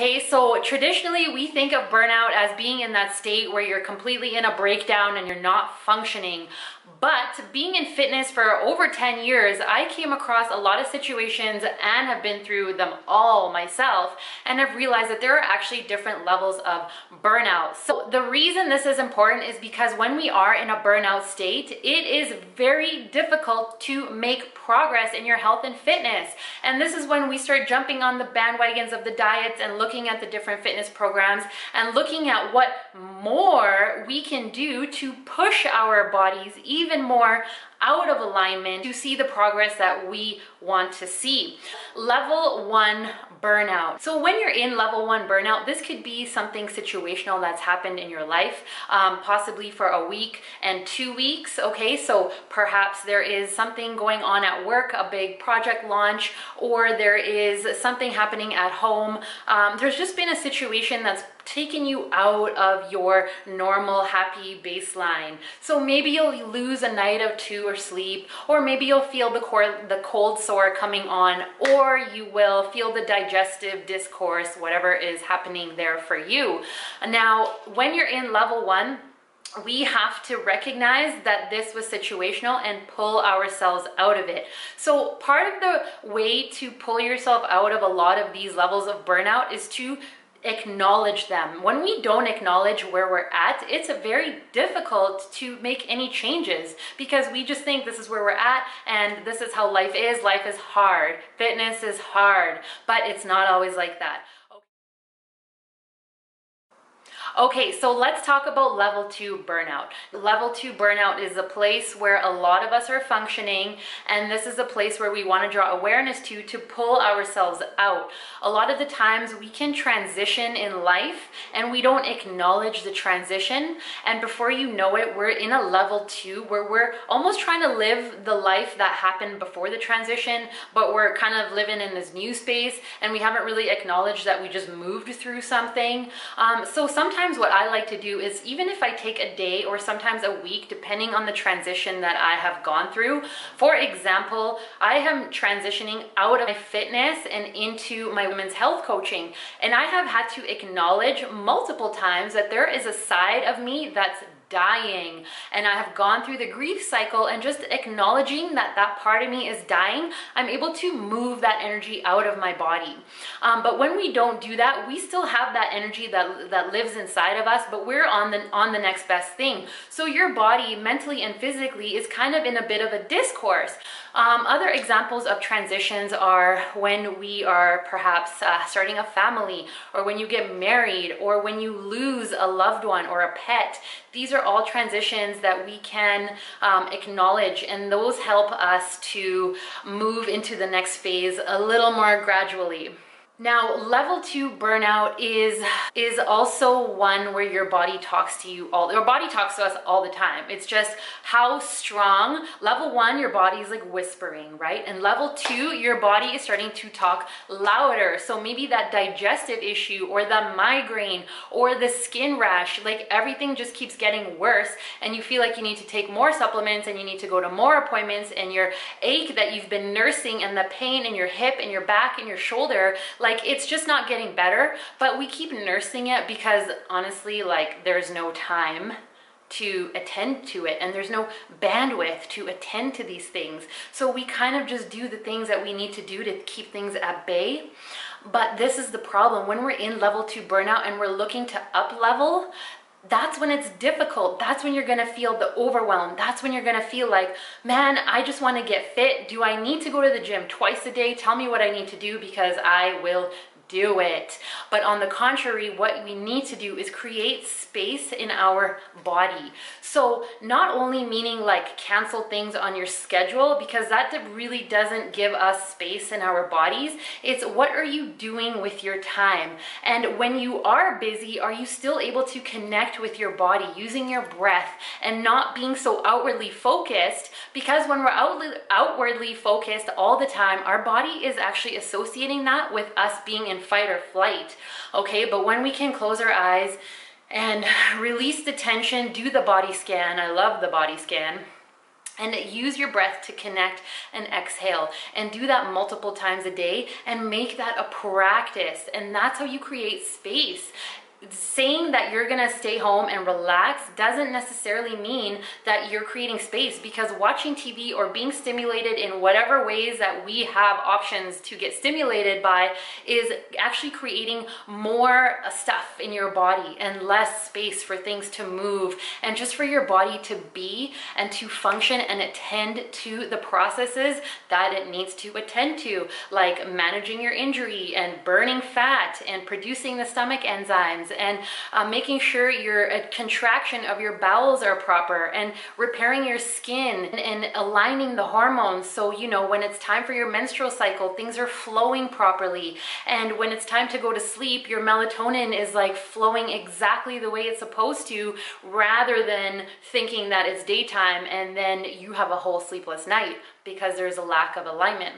Hey, so traditionally we think of burnout as being in that state where you're completely in a breakdown and you're not functioning. But being in fitness for over 10 years, I came across a lot of situations and have been through them all myself, and have realized that there are actually different levels of burnout. So the reason this is important is because when we are in a burnout state, it is very difficult to make progress in your health and fitness. And this is when we start jumping on the bandwagons of the diets and looking at the different fitness programs and looking at what more we can do to push our bodies even more out of alignment to see the progress that we want to see. Level 1 burnout. So when you're in level 1 burnout, this could be something situational that's happened in your life, possibly for a week and 2 weeks. Okay, so perhaps there is something going on at work, a big project launch, or there is something happening at home. There's just been a situation that's taken you out of your normal happy baseline. So maybe you'll lose a night or two of sleep, or maybe you'll feel the cold sore coming on, or you will feel the digestive discourse, whatever is happening there for you. Now, when you're in level 1, we have to recognize that this was situational and pull ourselves out of it. So part of the way to pull yourself out of a lot of these levels of burnout is to acknowledge them. When we don't acknowledge where we're at, it's very difficult to make any changes, because we just think this is where we're at and this is how life is. Life is hard. Fitness is hard, but it's not always like that. Okay, so let's talk about level 2 burnout. Level 2 burnout is a place where a lot of us are functioning, and this is a place where we want to draw awareness to pull ourselves out. A lot of the times we can transition in life and we don't acknowledge the transition, and before you know it, we're in a level 2 where we're almost trying to live the life that happened before the transition, but we're kind of living in this new space and we haven't really acknowledged that we just moved through something. So sometimes what I like to do is, even if I take a day or sometimes a week, depending on the transition that I have gone through. For example, I am transitioning out of my fitness and into my women's health coaching. And I have had to acknowledge multiple times that there is a side of me that's dying, and I have gone through the grief cycle, and just acknowledging that that part of me is dying, I'm able to move that energy out of my body. But when we don't do that, we still have that energy that lives inside of us, but we're on the next best thing. So your body mentally and physically is kind of in a bit of a discourse. Other examples of transitions are when we are perhaps starting a family, or when you get married, or when you lose a loved one or a pet. These are all transitions that we can acknowledge, and those help us to move into the next phase a little more gradually. Now, level 2 burnout is also one where your body talks to you your body talks to us all the time. It's just how strong. Level 1, your body is like whispering, right? And level 2, your body is starting to talk louder. So maybe that digestive issue, or the migraine, or the skin rash, like everything just keeps getting worse, and you feel like you need to take more supplements and you need to go to more appointments, and your ache that you've been nursing, and the pain in your hip and your back and your shoulder, like it's just not getting better, but we keep nursing it because honestly, like there's no time to attend to it, and there's no bandwidth to attend to these things. So we kind of just do the things that we need to do to keep things at bay. But this is the problem. When we're in level 2 burnout and we're looking to up level, that's when it's difficult. That's when you're gonna feel the overwhelm. That's when you're gonna feel like, man, I just wanna get fit. Do I need to go to the gym twice a day? Tell me what I need to do, because I will do it. But on the contrary, what we need to do is create space in our body. So not only meaning like cancel things on your schedule, because that really doesn't give us space in our bodies. It's what are you doing with your time? And when you are busy, are you still able to connect with your body using your breath and not being so outwardly focused? Because when we're outwardly focused all the time, our body is actually associating that with us being in fight or flight. Okay, but when we can close our eyes and release the tension, do the body scan. I love the body scan. And use your breath to connect and exhale, and do that multiple times a day and make that a practice. And that's how you create space. Saying that you're gonna stay home and relax doesn't necessarily mean that you're creating space, because watching TV or being stimulated in whatever ways that we have options to get stimulated by is actually creating more stuff in your body and less space for things to move, and just for your body to be and to function and attend to the processes that it needs to attend to, like managing your injury and burning fat and producing the stomach enzymes, and making sure your contraction of your bowels are proper, and repairing your skin, and aligning the hormones. So, you know, when it's time for your menstrual cycle, things are flowing properly. And when it's time to go to sleep, your melatonin is like flowing exactly the way it's supposed to, rather than thinking that it's daytime and then you have a whole sleepless night because there's a lack of alignment.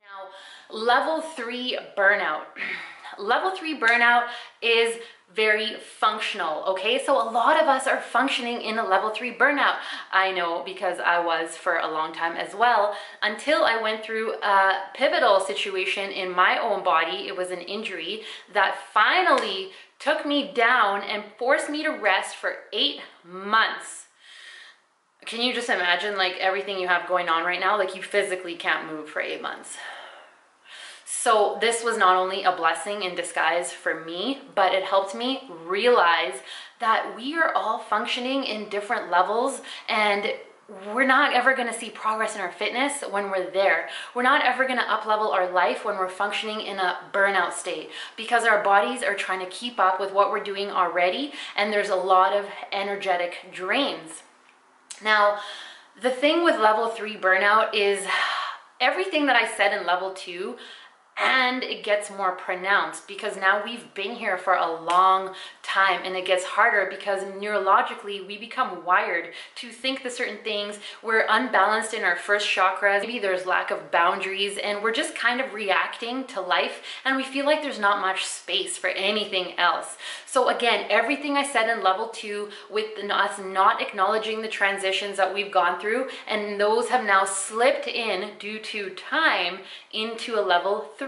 Now, level 3 burnout. Level 3 burnout is very functional, okay? So a lot of us are functioning in a level 3 burnout. I know, because I was for a long time as well, until I went through a pivotal situation in my own body. It was an injury that finally took me down and forced me to rest for 8 months. Can you just imagine, like, everything you have going on right now? Like, you physically can't move for 8 months. So this was not only a blessing in disguise for me, but it helped me realize that we are all functioning in different levels, and we're not ever going to see progress in our fitness when we're there. We're not ever going to up-level our life when we're functioning in a burnout state, because our bodies are trying to keep up with what we're doing already, and there's a lot of energetic drains. Now, the thing with level 3 burnout is everything that I said in level 2, and it gets more pronounced because now we've been here for a long time, and it gets harder because neurologically we become wired to think the certain things. We're unbalanced in our first chakras. Maybe there's lack of boundaries, and we're just kind of reacting to life, and we feel like there's not much space for anything else. So again, everything I said in level 2 with us not acknowledging the transitions that we've gone through, and those have now slipped in due to time into a level 3.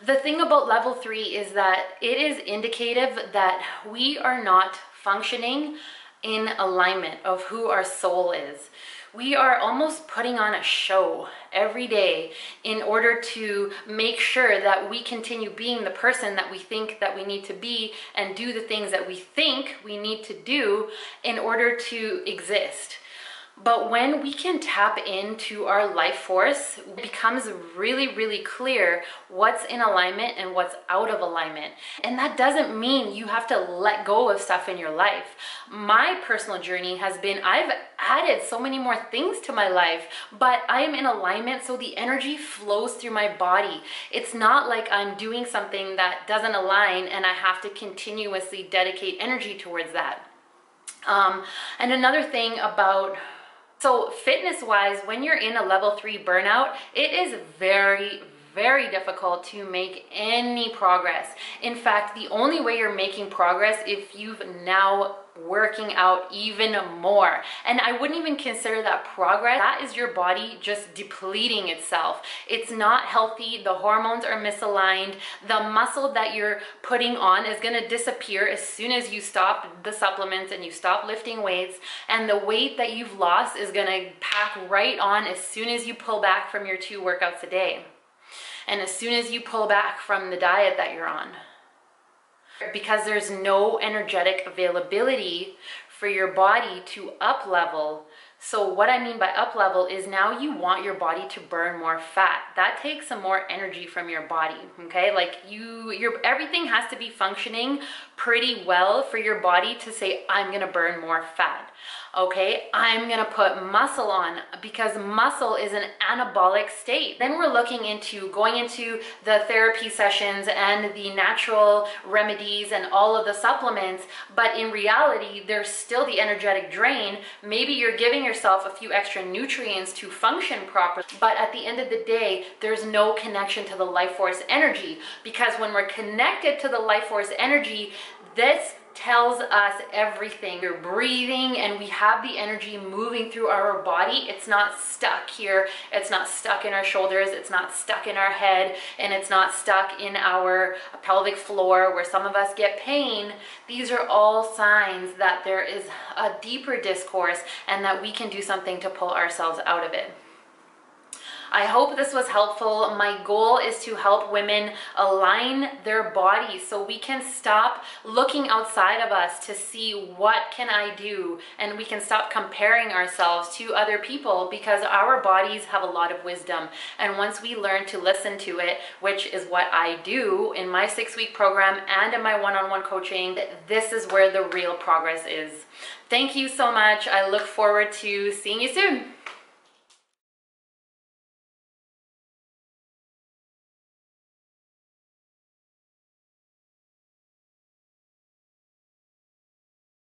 The thing about level 3 is that it is indicative that we are not functioning in alignment of who our soul is. We are almost putting on a show every day in order to make sure that we continue being the person that we think that we need to be, and do the things that we think we need to do in order to exist. But when we can tap into our life force, it becomes really, really clear what's in alignment and what's out of alignment. And that doesn't mean you have to let go of stuff in your life. My personal journey has been, I've added so many more things to my life, but I am in alignment, so the energy flows through my body. It's not like I'm doing something that doesn't align and I have to continuously dedicate energy towards that. And another thing about, so fitness-wise, when you're in a level 3 burnout, it is very, very difficult to make any progress. In fact, the only way you're making progress if you've now working out even more. And I wouldn't even consider that progress. That is your body just depleting itself. It's not healthy. The hormones are misaligned. The muscle that you're putting on is going to disappear as soon as you stop the supplements and you stop lifting weights. And the weight that you've lost is going to pack right on as soon as you pull back from your 2 workouts a day. And as soon as you pull back from the diet that you're on. Because there's no energetic availability for your body to up level. So what I mean by up level is now you want your body to burn more fat. That takes some more energy from your body, okay? Like everything has to be functioning pretty well for your body to say, I'm gonna burn more fat. Okay, I'm gonna put muscle on because muscle is an anabolic state. Then we're looking into going into the therapy sessions and the natural remedies and all of the supplements, but in reality, there's still the energetic drain. Maybe you're giving yourself a few extra nutrients to function properly, but at the end of the day, there's no connection to the life force energy, because when we're connected to the life force energy, this tells us everything. We're breathing and we have the energy moving through our body. It's not stuck here. It's not stuck in our shoulders. It's not stuck in our head, and it's not stuck in our pelvic floor where some of us get pain. These are all signs that there is a deeper discourse and that we can do something to pull ourselves out of it. I hope this was helpful. My goal is to help women align their bodies so we can stop looking outside of us to see what can I do, and we can stop comparing ourselves to other people, because our bodies have a lot of wisdom. And once we learn to listen to it, which is what I do in my 6-week program and in my one-on-one coaching, this is where the real progress is. Thank you so much. I look forward to seeing you soon.